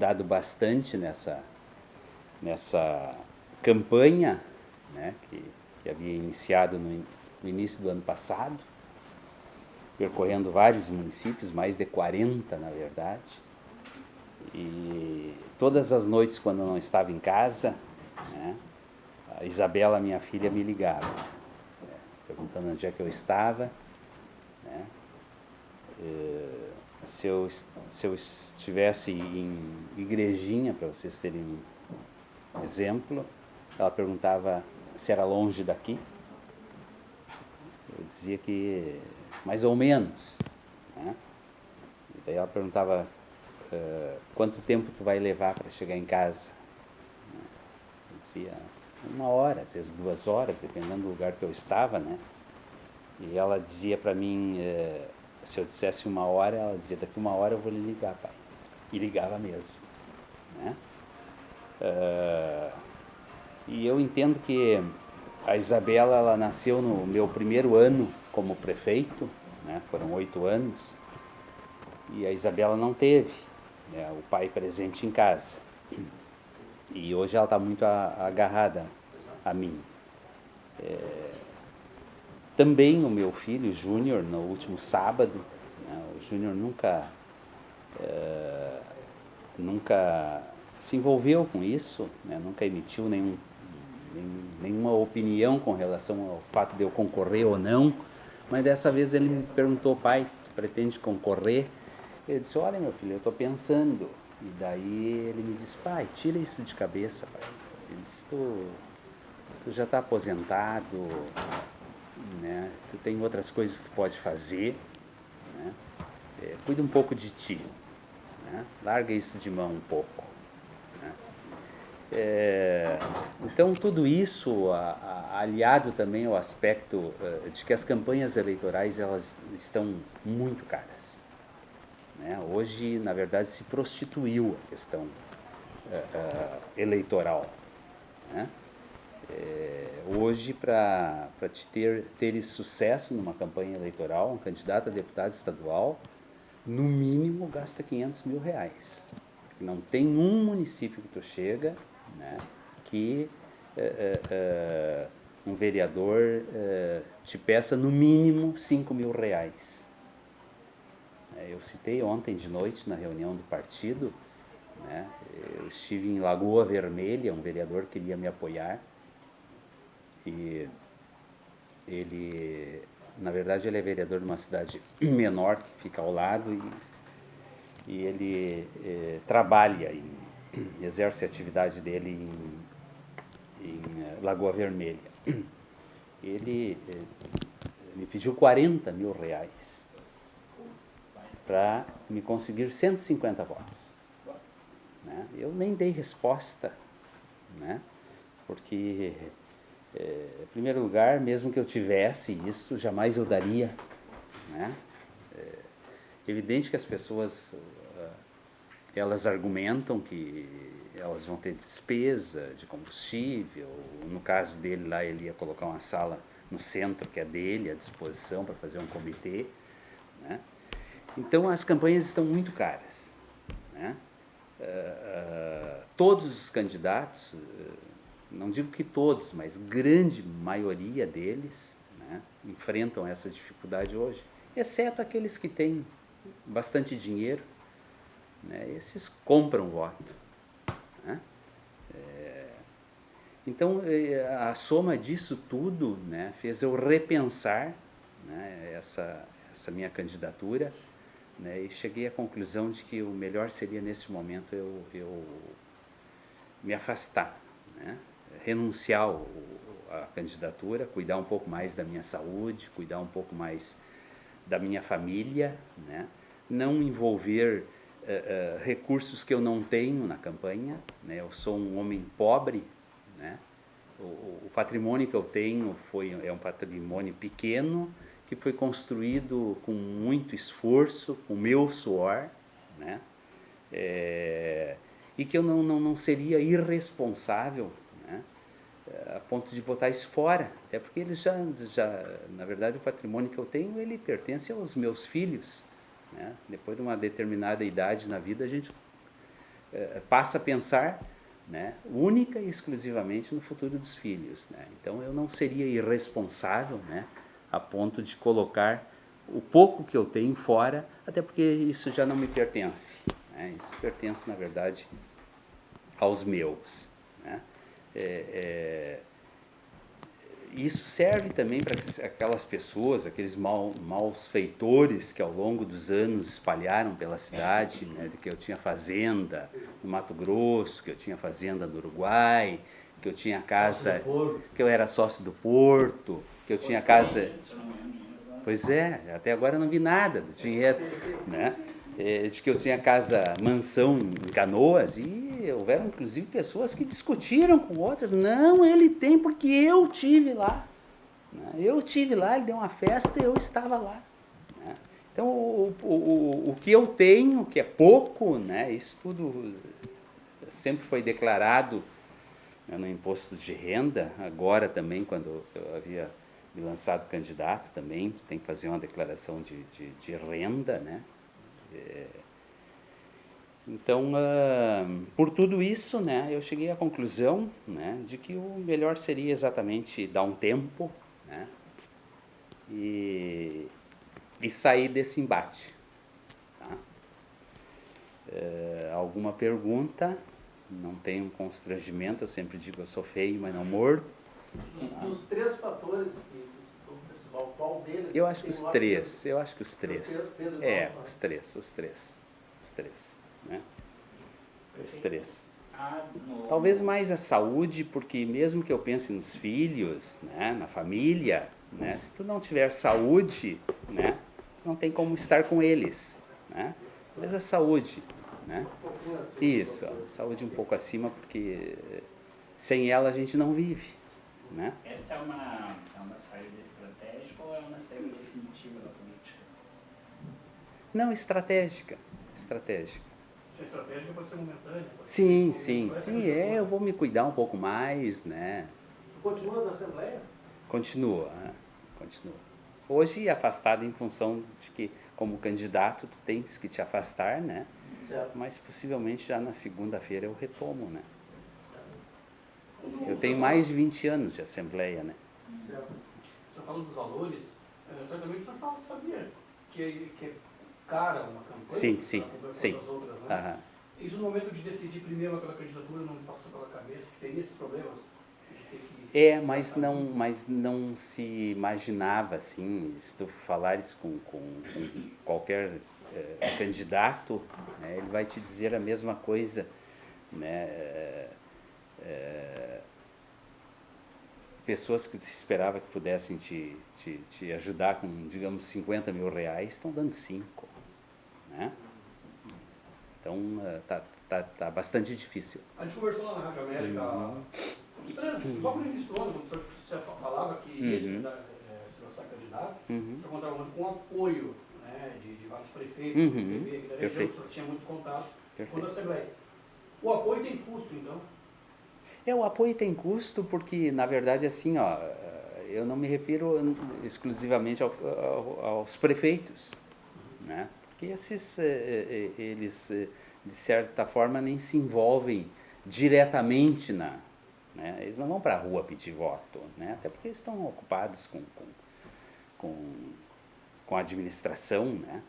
ajudado bastante nessa campanha, né, que havia iniciado no início do ano passado, percorrendo vários municípios, mais de 40 na verdade. E todas as noites, quando eu não estava em casa, né, a Isabela, minha filha, me ligava, né, perguntando onde é que eu estava, né, se eu estivesse em igrejinha, para vocês terem um exemplo. Ela perguntava se era longe daqui. Eu dizia que mais ou menos, né? E daí ela perguntava quanto tempo tu vai levar para chegar em casa. Eu dizia 1 hora, às vezes 2 horas, dependendo do lugar que eu estava, né? E ela dizia para mim, se eu dissesse 1 hora, ela dizia, daqui 1 hora eu vou lhe ligar, pai. E ligava mesmo, né? E eu entendo que a Isabela, ela nasceu no meu primeiro ano como prefeito, né? Foram 8 anos, e a Isabela não teve, né, o pai presente em casa. E hoje ela está muito agarrada a mim. Também o meu filho, Júnior, no último sábado, né, o Júnior nunca se envolveu com isso, né, nunca emitiu nenhuma opinião com relação ao fato de eu concorrer ou não, mas dessa vez ele me perguntou, pai, tu pretende concorrer? Eu disse, olha meu filho, eu estou pensando. E daí ele me disse, pai, tira isso de cabeça, pai. Ele disse, tu já está aposentado, né? Tu tem outras coisas que tu pode fazer, né? Cuida um pouco de ti, né? Larga isso de mão um pouco, né? Então tudo isso aliado também ao aspecto de que as campanhas eleitorais elas estão muito caras, né? Hoje na verdade se prostituiu a questão eleitoral, né? Hoje para te ter sucesso numa campanha eleitoral, um candidato a deputado estadual, no mínimo gasta 500 mil reais. Não tem um município que tu chega, né, que um vereador te peça no mínimo 5 mil reais. Eu citei ontem de noite na reunião do partido, né, eu estive em Lagoa Vermelha, um vereador queria me apoiar, e ele, na verdade, ele é vereador de uma cidade menor que fica ao lado e ele trabalha exerce a atividade dele em Lagoa Vermelha. Ele me pediu 40 mil reais para me conseguir 150 votos, né? Eu nem dei resposta, né? Porque em primeiro lugar, mesmo que eu tivesse isso, jamais eu daria, né? Evidente que as pessoas elas argumentam que elas vão ter despesa de combustível. No caso dele lá, ele ia colocar uma sala no centro que é dele, à disposição para fazer um comitê, né? Então as campanhas estão muito caras, né? Todos os candidatos, não digo que todos, mas grande maioria deles, né, enfrentam essa dificuldade hoje, exceto aqueles que têm bastante dinheiro, né, esses compram voto, né? Então a soma disso tudo, né, fez eu repensar, né, essa minha candidatura, né, e cheguei à conclusão de que o melhor seria nesse momento eu me afastar, né, renunciar à candidatura, cuidar um pouco mais da minha saúde, cuidar um pouco mais da minha família, né, não envolver recursos que eu não tenho na campanha, né, eu sou um homem pobre, né, o patrimônio que eu tenho é um patrimônio pequeno, que foi construído com muito esforço, com meu suor, né, e que eu não seria irresponsável, né, a ponto de botar isso fora, até porque eles já, na verdade, o patrimônio que eu tenho, ele pertence aos meus filhos, né? Depois de uma determinada idade na vida, a gente passa a pensar, né, única e exclusivamente no futuro dos filhos, né? Então eu não seria irresponsável, né, a ponto de colocar o pouco que eu tenho fora, até porque isso já não me pertence, né? Isso pertence, na verdade, aos meus, né? Isso serve também para aquelas pessoas, aqueles maus feitores que ao longo dos anos espalharam pela cidade, né, de que eu tinha fazenda no Mato Grosso, que eu tinha fazenda no Uruguai, que eu tinha casa, que eu era sócio do Porto, que eu tinha casa... Pois é, até agora eu não vi nada do dinheiro, né? De que eu tinha casa, mansão em Canoas, e houveram inclusive pessoas que discutiram com outras, não, ele tem porque eu tive lá, né? Eu tive lá, ele deu uma festa e eu estava lá, né? Então o que eu tenho, que é pouco, né, isso tudo sempre foi declarado, né, no imposto de renda, agora também quando eu havia me lançado candidato também, tem que fazer uma declaração de renda, né? Então, por tudo isso, né, eu cheguei à conclusão, né, de que o melhor seria exatamente dar um tempo, né, e sair desse embate. Tá? Alguma pergunta? Não tenho um constrangimento, eu sempre digo eu sou feio, mas não mordo. Dos três fatores que do principal, qual deles? Eu acho que os três, eu acho que os três. Os três, né? Os três. Talvez mais a saúde, porque mesmo que eu pense nos filhos, né, na família, né, se tu não tiver saúde, né, não tem como estar com eles, né? Talvez a saúde, né? Isso, a saúde um pouco acima, porque sem ela a gente não vive, né? Essa é uma saída estratégica ou é uma saída definitiva da política? Não, estratégica. Estratégica. Se a estratégica pode ser momentânea. Sim, eu vou me cuidar um pouco mais, né? Tu continuas na Assembleia? Continua. Hoje afastado em função de que, como candidato, tu tens que te afastar, né? Certo. Mas possivelmente já na segunda-feira eu retomo, né? Eu tenho mais de 20 anos de Assembleia, né? Certo. O senhor falando dos valores, certamente o senhor sabia que é cara uma campanha? Sim. Das outras, né? Isso no momento de decidir primeiro aquela candidatura não passou pela cabeça que teria esses problemas? Mas não se imaginava assim, se tu falares com qualquer candidato, né, ele vai te dizer a mesma coisa, né? Pessoas que tu esperava que pudessem te ajudar com, digamos, 50 mil reais, estão dando 5, né? Então, tá bastante difícil. A gente conversou lá na Rádio América, os três, logo no início do ano, quando o senhor falava que se lançar candidato, o senhor contava muito com o apoio, né, de vários prefeitos, do PB, aqui da região, o senhor tinha muito contato com a Assembleia. O apoio tem custo, então? O apoio tem custo porque, na verdade, assim, ó, eu não me refiro exclusivamente aos prefeitos, né? Porque esses, eles, de certa forma, nem se envolvem diretamente né? Eles não vão para a rua pedir voto, né? Até porque eles estão ocupados com a administração, né?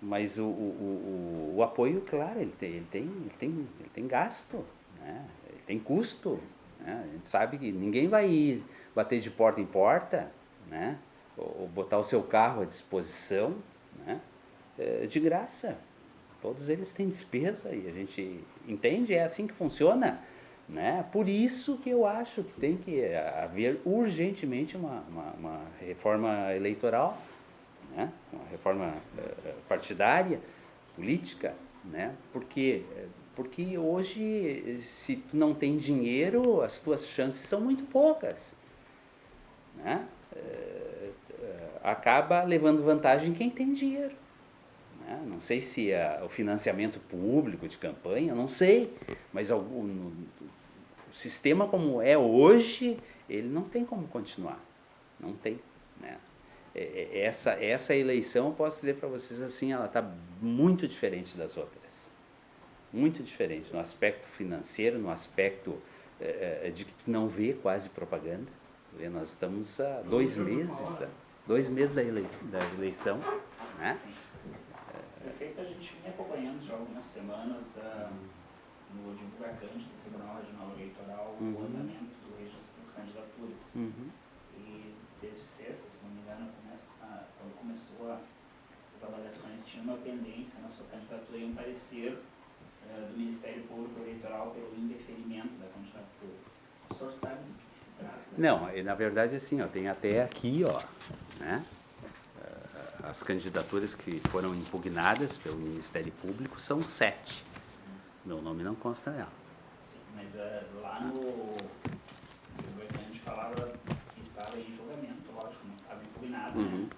Mas o apoio, claro, ele tem gasto, né? Ele tem custo, né? A gente sabe que ninguém vai ir bater de porta em porta, né? Ou botar o seu carro à disposição, né? De graça. Todos eles têm despesa e a gente entende, é assim que funciona, né? Por isso que eu acho que tem que haver urgentemente uma reforma eleitoral, né? Uma reforma partidária, política, né? Porque hoje, se tu não tem dinheiro, as tuas chances são muito poucas, né? Acaba levando vantagem quem tem dinheiro. Não sei se o financiamento público de campanha, não sei, mas o sistema como é hoje, ele não tem como continuar, não tem, né? Essa eleição, eu posso dizer para vocês assim, ela está muito diferente das outras, muito diferente no aspecto financeiro, no aspecto de que tu não vê quase propaganda. Nós estamos há 2 meses, 2 meses da eleição, né? Prefeito, a gente vinha acompanhando já há algumas semanas no Divulgacante do Tribunal Regional Eleitoral o andamento do registro das candidaturas. E desde sexta, se não me engano, quando começou as avaliações, tinha uma pendência na sua candidatura e um parecer do Ministério Público Eleitoral pelo indeferimento da candidatura. O senhor sabe do que se trata? Não, na verdade assim, ó, tem até aqui, ó, né? As candidaturas que foram impugnadas pelo Ministério Público são 7. Meu nome não consta nela. Sim, mas lá no Divulgacante falava que estava em julgamento, lógico, não estava impugnado, né?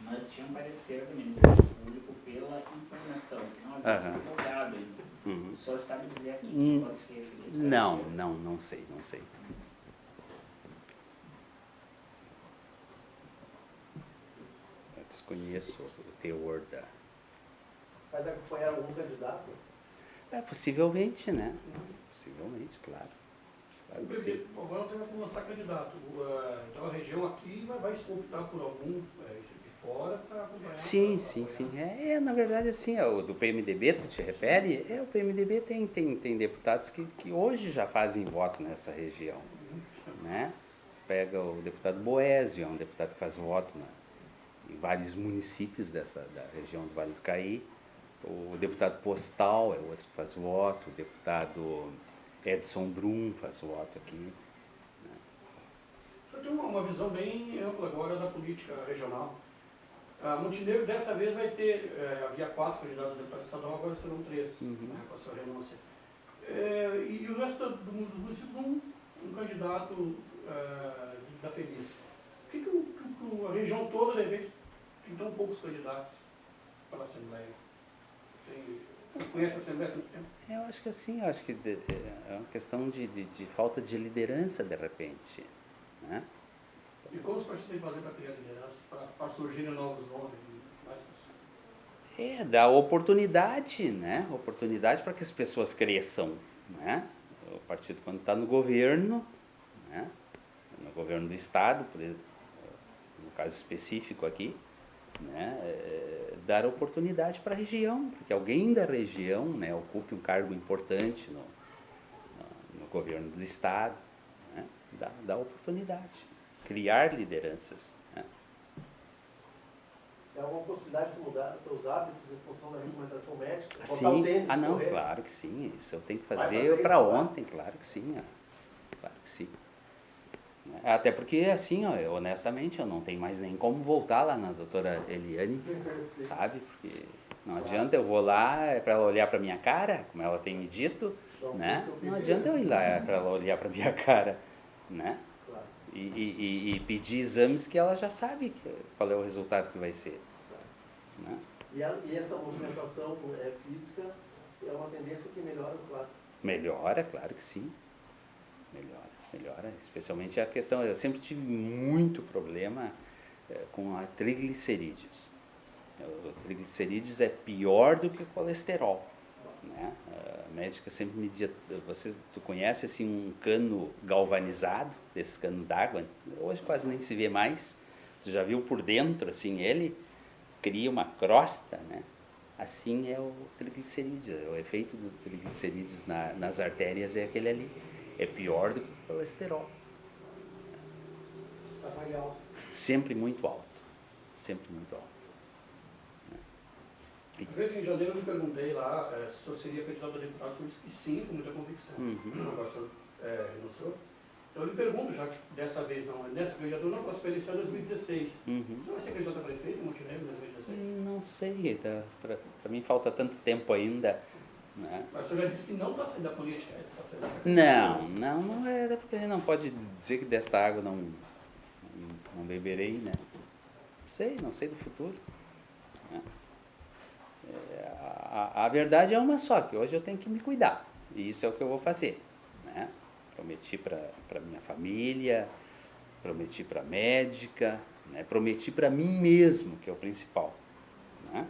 Mas tinha um parecer do Ministério Público pela impugnação, que não havia sido julgado ainda. O senhor sabe dizer a quem pode se referir a esse parecer? Não sei. Eu desconheço o teor da... Mas acompanharam algum candidato? Possivelmente, né? Possivelmente, claro. Claro que sim. Agora eu tenho que lançar candidato. Então a região aqui vai optar por algum de fora para acompanhar. Sim. Na verdade, assim, o do PMDB, tu te refere? O PMDB tem deputados que hoje já fazem voto nessa região, né? Pega o deputado Boésio, é um deputado que faz voto em vários municípios da região do Vale do Caí. O deputado Postal é outro que faz voto, o deputado Edson Brum faz voto aqui. Né? O senhor tem uma visão bem ampla agora da política regional. Montenegro dessa vez vai ter, havia 4 candidatos a deputado estadual, agora serão 3, né, com a sua renúncia. E o resto dos municípios, um candidato da Feliz. Por que a região toda, de repente, tem tão poucos candidatos para a Assembleia? Conhece a Assembleia há tanto tempo? Eu acho que assim, é uma questão de falta de liderança, de repente. Né? E como os partidos têm que fazer para criar liderança, para surgirem novos nomes? Dá oportunidade, né? Oportunidade para que as pessoas cresçam, né? O partido, quando está no governo, né? No governo do Estado, por exemplo, no caso específico aqui, né? Dar oportunidade para a região, porque alguém da região, né, ocupe um cargo importante no governo do Estado, né? Dá oportunidade, criar lideranças. Né? É alguma possibilidade de mudar os teus hábitos em função da recomendação médica? Sim, não, claro que sim, isso eu tenho que fazer para ontem, claro que sim, claro que sim. Até porque, assim, honestamente, eu não tenho mais nem como voltar lá na doutora Eliane, sabe? Porque não adianta, eu vou lá para ela olhar para minha cara, como ela tem me dito, né? Não adianta eu ir lá para ela olhar para minha cara, né? E pedir exames que ela já sabe qual é o resultado que vai ser. Né? E essa movimentação física é uma tendência que melhora, claro? Melhora, claro que sim. Melhora, especialmente a questão, eu sempre tive muito problema com a triglicerídeos. O triglicerídeos é pior do que o colesterol. Né? A médica sempre me dizia, tu conhece assim, um cano galvanizado, desses canos d'água? Hoje quase nem se vê mais. Tu já viu por dentro, assim, ele cria uma crosta, né? Assim é o triglicerídeo, o efeito do triglicerídeos nas artérias é aquele ali. É pior do que o colesterol. Sempre muito alto. Sempre muito alto. Em janeiro eu me perguntei lá se o senhor seria candidato a deputado, o senhor disse que sim, com muita convicção. Agora o senhor renunciou. Então eu lhe pergunto, já que dessa vez não, nessa candidatura não, para a eleição em 2016. O senhor vai ser candidato a prefeito em Montenegro em 2016? Não sei, para mim falta tanto tempo ainda. Né? Mas o senhor já disse que não está saindo da política, está saindo dessa candidatura. Não é, porque a gente não pode dizer que desta água não beberei, né? Não sei do futuro. Né? A verdade é uma só, que hoje eu tenho que me cuidar, e isso é o que eu vou fazer. Né? Prometi para minha família, prometi para a médica, né? Prometi para mim mesmo, que é o principal. Né?